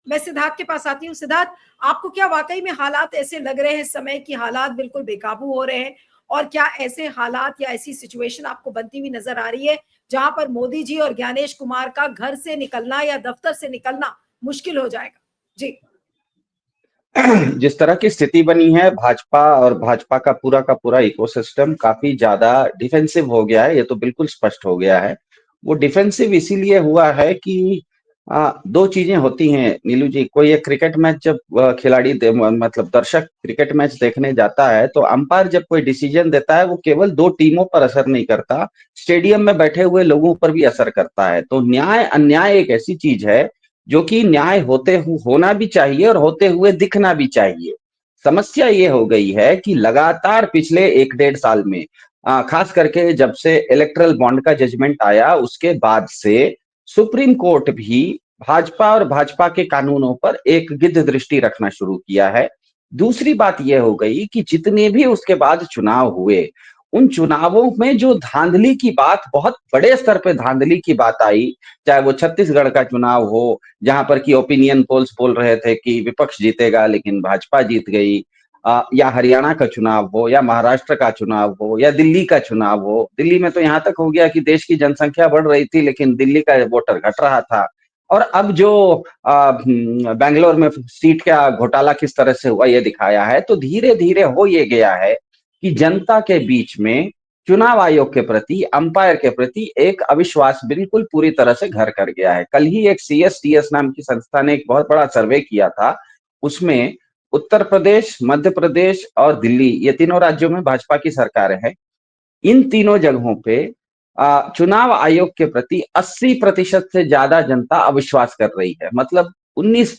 मैं सिद्धार्थ के पास आती हूँ। सिद्धार्थ, आपको क्या वाकई में हालात ऐसे लग रहे हैं इस समय कि हालात बिल्कुल बेकाबू हो रहे हैं, और क्या ऐसे हालात या ऐसी सिचुएशन आपको बनती हुई नजर आ रही है जहां पर मोदी जी और ज्ञानेश कुमार का घर से निकलना या दफ्तर से निकलना मुश्किल हो जाएगा? जी। जिस तरह की स्थिति बनी है, भाजपा और भाजपा का पूरा इकोसिस्टम काफी ज्यादा डिफेंसिव हो गया है, ये तो बिल्कुल स्पष्ट हो गया है। वो डिफेंसिव इसीलिए हुआ है कि दो चीजें होती हैं नीलू जी। कोई एक क्रिकेट मैच जब मतलब दर्शक क्रिकेट मैच देखने जाता है, तो अंपायर जब कोई डिसीजन देता है, वो केवल दो टीमों पर असर नहीं करता, स्टेडियम में बैठे हुए लोगों पर भी असर करता है। तो न्याय अन्याय एक ऐसी चीज है जो कि न्याय होना भी चाहिए और होते हुए दिखना भी चाहिए। समस्या ये हो गई है कि लगातार पिछले 1 डेढ़ साल में, खास करके जब से इलेक्टरल बॉन्ड का जजमेंट आया, उसके बाद से सुप्रीम कोर्ट भी भाजपा और भाजपा के कानूनों पर एक गिद्ध दृष्टि रखना शुरू किया है। दूसरी बात यह हो गई कि जितने भी उसके बाद चुनाव हुए, उन चुनावों में जो धांधली की बात, बहुत बड़े स्तर पे धांधली की बात आई, चाहे वो छत्तीसगढ़ का चुनाव हो, जहां पर की ओपिनियन पोल्स बोल रहे थे कि विपक्ष जीतेगा लेकिन भाजपा जीत गई, या हरियाणा का चुनाव हो, या महाराष्ट्र का चुनाव हो, या दिल्ली का चुनाव हो। दिल्ली में तो यहां तक हो गया कि देश की जनसंख्या बढ़ रही थी लेकिन दिल्ली का वोटर घट रहा था। और अब जो बेंगलोर में सीट का घोटाला किस तरह से हुआ, ये दिखाया है। तो धीरे धीरे हो ये गया है कि जनता के बीच में चुनाव आयोग के प्रति, अंपायर के प्रति एक अविश्वास बिल्कुल पूरी तरह से घर कर गया है। कल ही एक CSTS नाम की संस्था ने एक बहुत बड़ा सर्वे किया था। उसमें उत्तर प्रदेश, मध्य प्रदेश और दिल्ली, ये तीनों राज्यों में भाजपा की सरकारें हैं। इन तीनों जगहों पे चुनाव आयोग के प्रति 80% से ज्यादा जनता अविश्वास कर रही है। मतलब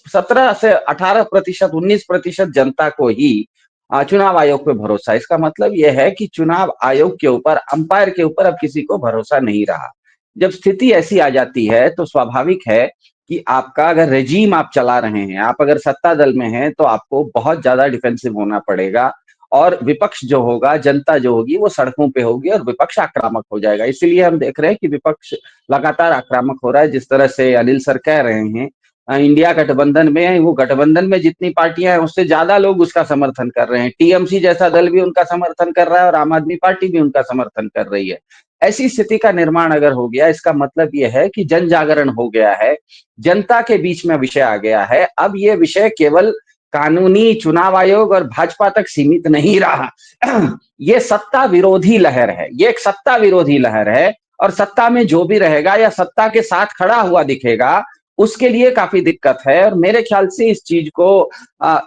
17 से 18%, 19% जनता को ही चुनाव आयोग पे भरोसा है। इसका मतलब यह है कि चुनाव आयोग के ऊपर, अंपायर के ऊपर अब किसी को भरोसा नहीं रहा। जब स्थिति ऐसी आ जाती है तो स्वाभाविक है कि आपका अगर रेजीम आप चला रहे हैं, आप अगर सत्ता दल में हैं, तो आपको बहुत ज्यादा डिफेंसिव होना पड़ेगा। और विपक्ष जो होगा, जनता जो होगी, वो सड़कों पे होगी और विपक्ष आक्रामक हो जाएगा। इसीलिए हम देख रहे हैं कि विपक्ष लगातार आक्रामक हो रहा है। जिस तरह से अनिल सर कह रहे हैं, इंडिया गठबंधन में है, वो गठबंधन में जितनी पार्टियां हैं उससे ज्यादा लोग उसका समर्थन कर रहे हैं। TMC जैसा दल भी उनका समर्थन कर रहा है और आम आदमी पार्टी भी उनका समर्थन कर रही है। ऐसी स्थिति का निर्माण अगर हो गया, इसका मतलब यह है कि जन जागरण हो गया है, जनता के बीच में विषय आ गया है। अब ये विषय केवल कानूनी, चुनाव आयोग और भाजपा तक सीमित नहीं रहा। ये सत्ता विरोधी लहर है, ये एक सत्ता विरोधी लहर है। और सत्ता में जो भी रहेगा या सत्ता के साथ खड़ा हुआ दिखेगा, उसके लिए काफी दिक्कत है। और मेरे ख्याल से इस चीज को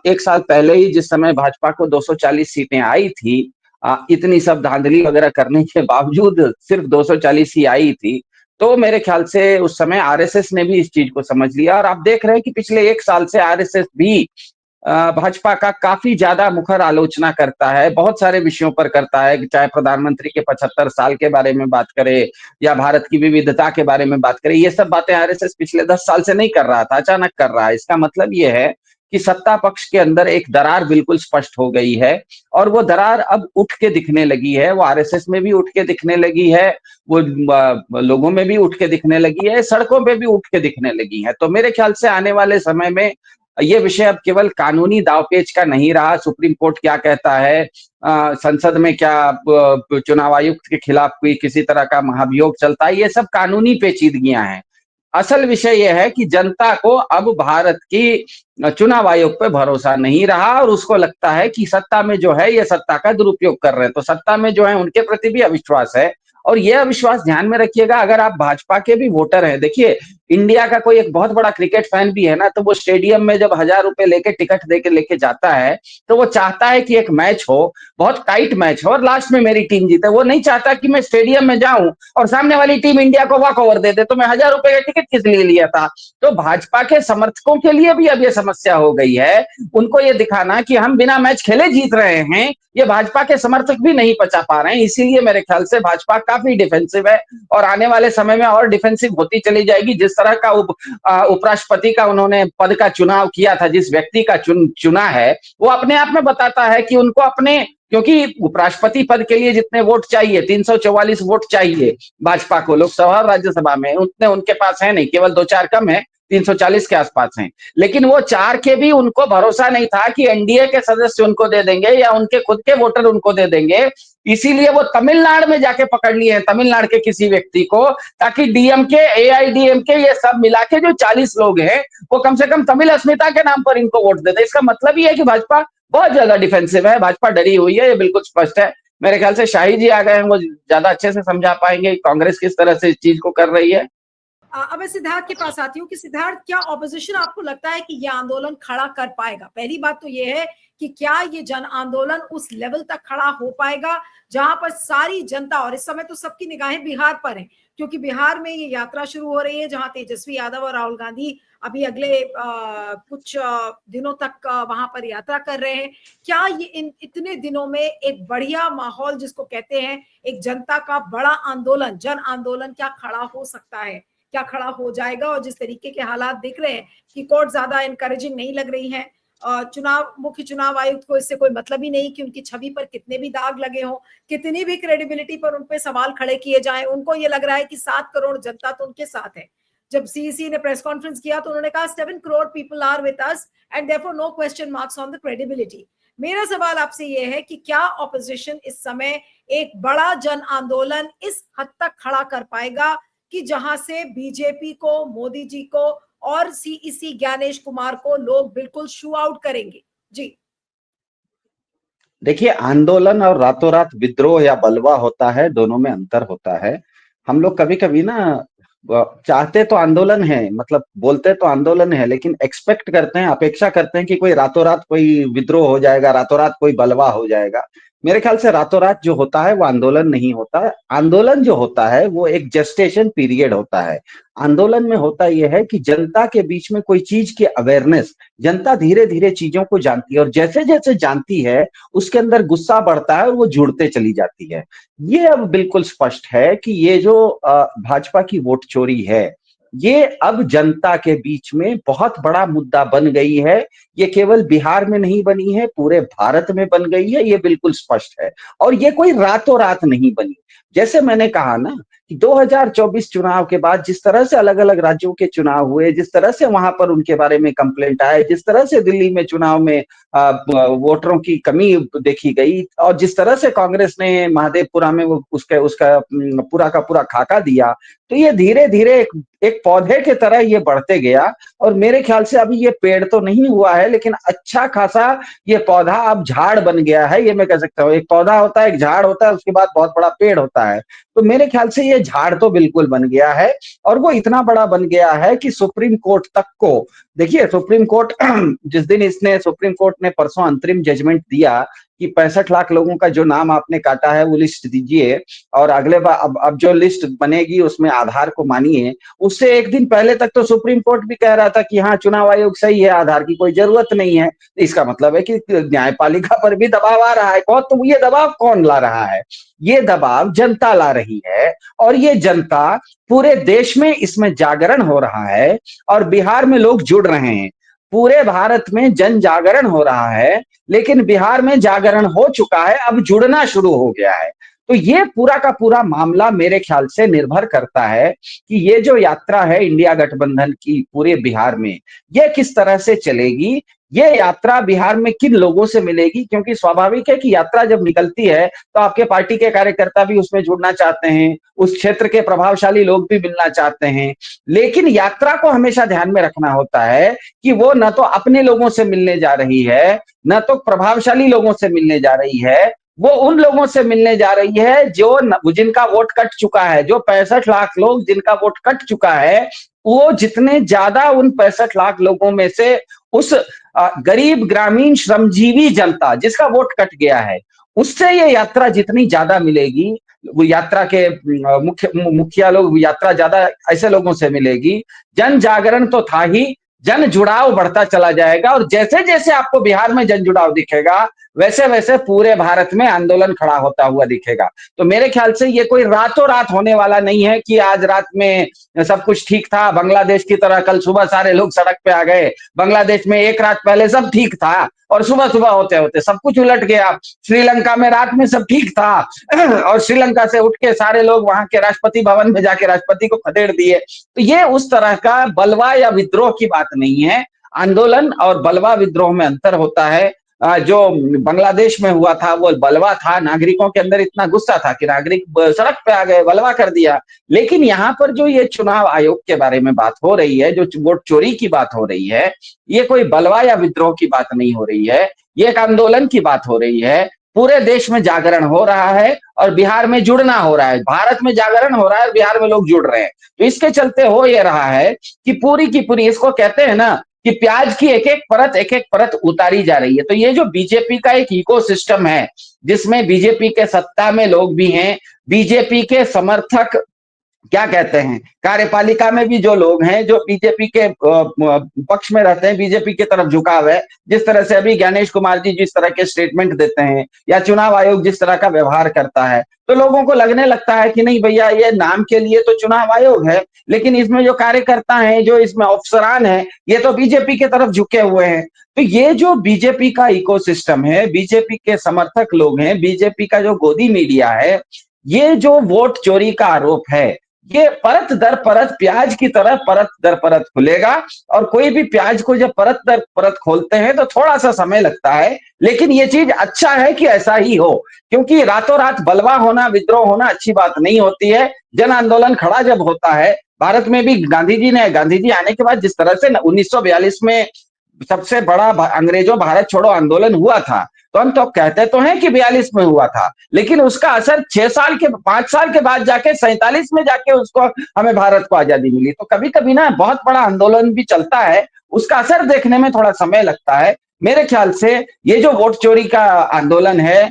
1 साल पहले ही, जिस समय भाजपा को 240 सीटें आई थी, इतनी सब धांधली वगैरह करने के बावजूद सिर्फ 240 ही आई थी, तो मेरे ख्याल से उस समय RSS ने भी इस चीज को समझ लिया। और आप देख रहे हैं कि पिछले 1 साल से RSS भी भाजपा का काफी ज्यादा मुखर आलोचना करता है, बहुत सारे विषयों पर करता है, चाहे प्रधानमंत्री के 75 साल के बारे में बात करे या भारत की विविधता के बारे में बात करे। ये सब बातें RSS पिछले 10 साल से नहीं कर रहा था, अचानक कर रहा है। इसका मतलब ये है कि सत्ता पक्ष के अंदर एक दरार बिल्कुल स्पष्ट हो गई है, और वो दरार अब उठ के दिखने लगी है। वो RSS में भी उठ के दिखने लगी है, वो लोगों में भी उठ के दिखने लगी है, सड़कों पे भी उठ के दिखने लगी है। तो मेरे ख्याल से आने वाले समय में ये विषय अब केवल कानूनी दावपेच का नहीं रहा, सुप्रीम कोर्ट क्या कहता है, संसद में क्या चुनाव आयुक्त के खिलाफ कोई किसी तरह का महाभियोग चलता है, ये सब कानूनी पेचीदगियां हैं। असल विषय यह है कि जनता को अब भारत की चुनाव आयोग पे भरोसा नहीं रहा, और उसको लगता है कि सत्ता में जो है ये सत्ता का दुरुपयोग कर रहे हैं। तो सत्ता में जो है उनके प्रति भी अविश्वास है। और यह अविश्वास ध्यान में रखिएगा, अगर आप भाजपा के भी वोटर हैं, देखिए इंडिया का कोई एक बहुत बड़ा क्रिकेट फैन भी है ना, तो वो स्टेडियम में जब 1,000 रुपए लेके टिकट देके लेके जाता है, तो वो चाहता है कि एक मैच हो, बहुत टाइट मैच हो, और लास्ट में मेरी टीम जीते। वो नहीं चाहता कि मैं स्टेडियम में जाऊं और सामने वाली टीम इंडिया को वॉक ओवर दे दे, तो मैं 1,000 रुपए का टिकट किस लिए लिया था। तो भाजपा के समर्थकों के लिए भी अब ये समस्या हो गई है, उनको ये दिखाना कि हम बिना मैच खेले जीत रहे हैं, ये भाजपा के समर्थक भी नहीं पचा पा रहे हैं। इसीलिए मेरे ख्याल से भाजपा काफी डिफेंसिव है, और आने वाले समय में और डिफेंसिव होती चली जाएगी। जिस तरह का उपराष्ट्रपति का उन्होंने पद का चुनाव किया था, जिस व्यक्ति का चुना है, वो अपने आप में बताता है कि उनको अपने, क्योंकि उपराष्ट्रपति पद के लिए जितने वोट चाहिए, 344 वोट चाहिए भाजपा को लोकसभा और राज्यसभा में, उतने उनके पास है नहीं, केवल 2-4 कम है। 340 के आसपास हैं, लेकिन वो 4 के भी उनको भरोसा नहीं था कि एनडीए के सदस्य उनको दे देंगे या उनके खुद के वोटर उनको दे देंगे। इसीलिए वो तमिलनाडु में जाके पकड़ लिए हैं, तमिलनाडु के किसी व्यक्ति को, ताकि डीएमके, एआईडीएमके ये सब मिला के जो 40 लोग हैं वो कम से कम तमिल अस्मिता के नाम पर इनको वोट देते। इसका मतलब ये है कि भाजपा बहुत ज्यादा डिफेंसिव है, भाजपा डरी हुई है, ये बिल्कुल स्पष्ट है। मेरे ख्याल से शाही जी आ गए हैं, वो ज्यादा अच्छे से समझा पाएंगे कांग्रेस किस तरह से इस चीज को कर रही है। अब मैं सिद्धार्थ के पास आती हूँ कि सिद्धार्थ, क्या ऑपोजिशन आपको लगता है कि यह आंदोलन खड़ा कर पाएगा? पहली बात तो यह है कि क्या ये जन आंदोलन उस लेवल तक खड़ा हो पाएगा जहां पर सारी जनता, और इस समय तो सबकी निगाहें बिहार पर हैं क्योंकि बिहार में ये यात्रा शुरू हो रही है जहां तेजस्वी यादव और राहुल गांधी अभी अगले कुछ दिनों तक वहां पर यात्रा कर रहे हैं। क्या ये इतने दिनों में एक बढ़िया माहौल, जिसको कहते हैं एक जनता का बड़ा आंदोलन, जन आंदोलन, क्या खड़ा हो सकता है, क्या खड़ा हो जाएगा? और जिस तरीके के हालात दिख रहे हैं कि कोर्ट ज्यादा इनकरेजिंग नहीं लग रही है, मुख्य चुनाव आयुक्त को इससे कोई मतलब ही नहीं कि उनकी छवि पर कितने भी दाग लगे हों, कितनी भी क्रेडिबिलिटी पर उन पे सवाल खड़े किए जाएं, उनको ये लग रहा है कि 7 करोड़ जनता तो उनके साथ है। जब सीईसी ने प्रेस कॉन्फ्रेंस किया तो उन्होंने कहा 7 crore people are with us and therefore no question marks on the credibility. मेरा सवाल आपसे ये है कि क्या ऑपोजिशन इस समय एक बड़ा जन आंदोलन इस हद तक खड़ा कर पाएगा कि जहां से बीजेपी को, मोदी जी को और सीईसी ज्ञानेश कुमार को लोग बिल्कुल शू आउट करेंगे? जी देखिए, आंदोलन और रातों रात विद्रोह या बलवा होता है, दोनों में अंतर होता है। हम लोग कभी कभी ना चाहते तो आंदोलन है, मतलब बोलते तो आंदोलन है, लेकिन एक्सपेक्ट करते हैं, अपेक्षा करते हैं कि कोई रातों रात कोई विद्रोह हो जाएगा, रातों रात कोई बलवा हो जाएगा। मेरे ख्याल से रातों रात जो होता है वो आंदोलन नहीं होता है। आंदोलन जो होता है वो एक जेस्टेशन पीरियड होता है। आंदोलन में होता यह है कि जनता के बीच में कोई चीज की अवेयरनेस, जनता धीरे धीरे चीजों को जानती है और जैसे जैसे जानती है उसके अंदर गुस्सा बढ़ता है और वो जुड़ते चली जाती है। ये अब बिल्कुल स्पष्ट है कि ये जो भाजपा की वोट चोरी है, ये अब जनता के बीच में बहुत बड़ा मुद्दा बन गई है। ये केवल बिहार में नहीं बनी है, पूरे भारत में बन गई है, ये बिल्कुल स्पष्ट है। और ये कोई रातों रात नहीं बनी। जैसे मैंने कहा ना कि 2024 चुनाव के बाद जिस तरह से अलग अलग राज्यों के चुनाव हुए, जिस तरह से वहां पर उनके बारे में कंप्लेंट आए, जिस तरह से दिल्ली में चुनाव में वोटरों की कमी देखी गई, और जिस तरह से कांग्रेस ने महादेवपुरा में वो उसका पूरा का पूरा खाका दिया, तो ये धीरे धीरे एक पौधे के तरह ये बढ़ते गया। और मेरे ख्याल से अभी ये पेड़ तो नहीं हुआ है, लेकिन अच्छा खासा ये पौधा अब झाड़ बन गया है, ये मैं कह सकता हूँ। एक पौधा होता है, एक झाड़ होता है, उसके बाद बहुत बड़ा पेड़ होता है। तो मेरे ख्याल से ये झाड़ तो बिल्कुल बन गया है, और वो इतना बड़ा बन गया है कि सुप्रीम कोर्ट तक को, देखिए सुप्रीम कोर्ट जिस दिन इसने, सुप्रीम कोर्ट ने परसों अंतरिम जजमेंट दिया कि 65 लाख लोगों का जो नाम आपने काटा है वो लिस्ट दीजिए, और अगले बार अब जो लिस्ट बनेगी उसमें आधार को मानिए। उससे एक दिन पहले तक तो सुप्रीम कोर्ट भी कह रहा था कि हाँ, चुनाव आयोग सही है, आधार की कोई जरूरत नहीं है। इसका मतलब है कि न्यायपालिका पर भी दबाव आ रहा है। तो ये दबाव कौन ला रहा है? ये दबाव जनता ला रही है, और ये जनता, पूरे देश में इसमें जागरण हो रहा है और बिहार में लोग जुड़ रहे हैं। पूरे भारत में जन जागरण हो रहा है, लेकिन बिहार में जागरण हो चुका है, अब जुड़ना शुरू हो गया है। तो ये पूरा का पूरा मामला मेरे ख्याल से निर्भर करता है कि ये जो यात्रा है इंडिया गठबंधन की पूरे बिहार में, ये किस तरह से चलेगी, ये यात्रा बिहार में किन लोगों से मिलेगी। क्योंकि स्वाभाविक है कि यात्रा जब निकलती है तो आपके पार्टी के कार्यकर्ता भी उसमें जुड़ना चाहते हैं, उस क्षेत्र के प्रभावशाली लोग भी मिलना चाहते हैं। लेकिन यात्रा को हमेशा ध्यान में रखना होता है कि वो न तो अपने लोगों से मिलने जा रही है, न तो प्रभावशाली लोगों से मिलने जा रही है। वो उन लोगों से मिलने जा रही है जिनका वोट कट चुका है, जो 65 लाख लोग जिनका वोट कट चुका है, वो जितने ज्यादा उन 65 लाख लोगों में से उस गरीब ग्रामीण श्रमजीवी जनता जिसका वोट कट गया है, उससे ये यात्रा जितनी ज्यादा मिलेगी, वो यात्रा के मुखिया लोग, यात्रा ज्यादा ऐसे लोगों से मिलेगी। जन जागरण तो था ही, जन जुड़ाव बढ़ता चला जाएगा, और जैसे जैसे आपको बिहार में जन जुड़ाव दिखेगा, वैसे वैसे पूरे भारत में आंदोलन खड़ा होता हुआ दिखेगा। तो मेरे ख्याल से ये कोई रातों रात होने वाला नहीं है कि आज रात में सब कुछ ठीक था, बांग्लादेश की तरह कल सुबह सारे लोग सड़क पे आ गए, बांग्लादेश में एक रात पहले सब ठीक था और सुबह सुबह होते होते सब कुछ उलट गया। श्रीलंका में रात में सब ठीक था और श्रीलंका से उठ के सारे लोग वहां के राष्ट्रपति भवन में जाके राष्ट्रपति को खदेड़ दिए। तो ये उस तरह का बलवा या विद्रोह की बात नहीं है। आंदोलन और बलवा विद्रोह में अंतर होता है। जो बांग्लादेश में हुआ था वो बलवा था, नागरिकों के अंदर इतना गुस्सा था कि नागरिक सड़क पे आ गए, बलवा कर दिया। लेकिन यहाँ पर जो ये चुनाव आयोग के बारे में बात हो रही है, जो वोट चोरी की बात हो रही है, ये कोई बलवा या विद्रोह की बात नहीं हो रही है, ये एक आंदोलन की बात हो रही है। पूरे देश में जागरण हो रहा है और बिहार में जुड़ना हो रहा है। भारत में जागरण हो रहा है और बिहार में लोग जुड़ रहे हैं। तो इसके चलते हो ये रहा है कि पूरी की पूरी, इसको कहते हैं ना कि प्याज की एक एक परत उतारी जा रही है। तो ये जो बीजेपी का एक इकोसिस्टम है, जिसमें बीजेपी के सत्ता में लोग भी हैं, बीजेपी के समर्थक, क्या कहते हैं, कार्यपालिका में भी जो लोग हैं जो बीजेपी के पक्ष में रहते हैं, बीजेपी की तरफ झुकाव है, जिस तरह से अभी ज्ञानेश कुमार जी जिस तरह के स्टेटमेंट देते हैं या चुनाव आयोग जिस तरह का व्यवहार करता है, तो लोगों को लगने लगता है कि नहीं भैया, ये नाम के लिए तो चुनाव आयोग है, लेकिन इसमें जो कार्यकर्ता हैं, जो इसमें अफसरान हैं, ये तो बीजेपी की तरफ झुके हुए हैं। तो ये जो बीजेपी का इकोसिस्टम है, बीजेपी के समर्थक लोग हैं, बीजेपी का जो गोदी मीडिया है, ये जो वोट चोरी का आरोप है, ये परत दर परत, प्याज की तरह परत दर परत खुलेगा। और कोई भी प्याज को जब परत दर परत खोलते हैं तो थोड़ा सा समय लगता है, लेकिन ये चीज अच्छा है कि ऐसा ही हो, क्योंकि रातों रात बलवा होना, विद्रोह होना अच्छी बात नहीं होती है। जन आंदोलन खड़ा जब होता है, भारत में भी गांधी जी आने के बाद जिस तरह से 1942 में सबसे बड़ा अंग्रेजों भारत छोड़ो आंदोलन हुआ था, तो हम तो कहते तो हैं कि 42 में हुआ था, लेकिन उसका असर 5 साल के बाद जाके 47 में जाके उसको, हमें भारत को आजादी मिली। तो कभी कभी ना बहुत बड़ा आंदोलन भी चलता है, उसका असर देखने में थोड़ा समय लगता है। मेरे ख्याल से ये जो वोट चोरी का आंदोलन है,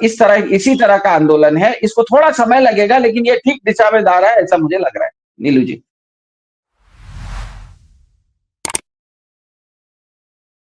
इसी तरह का आंदोलन है, इसको थोड़ा समय लगेगा, लेकिन ये ठीक दिशा में जा रहा है, ऐसा मुझे लग रहा है। नीलू जी।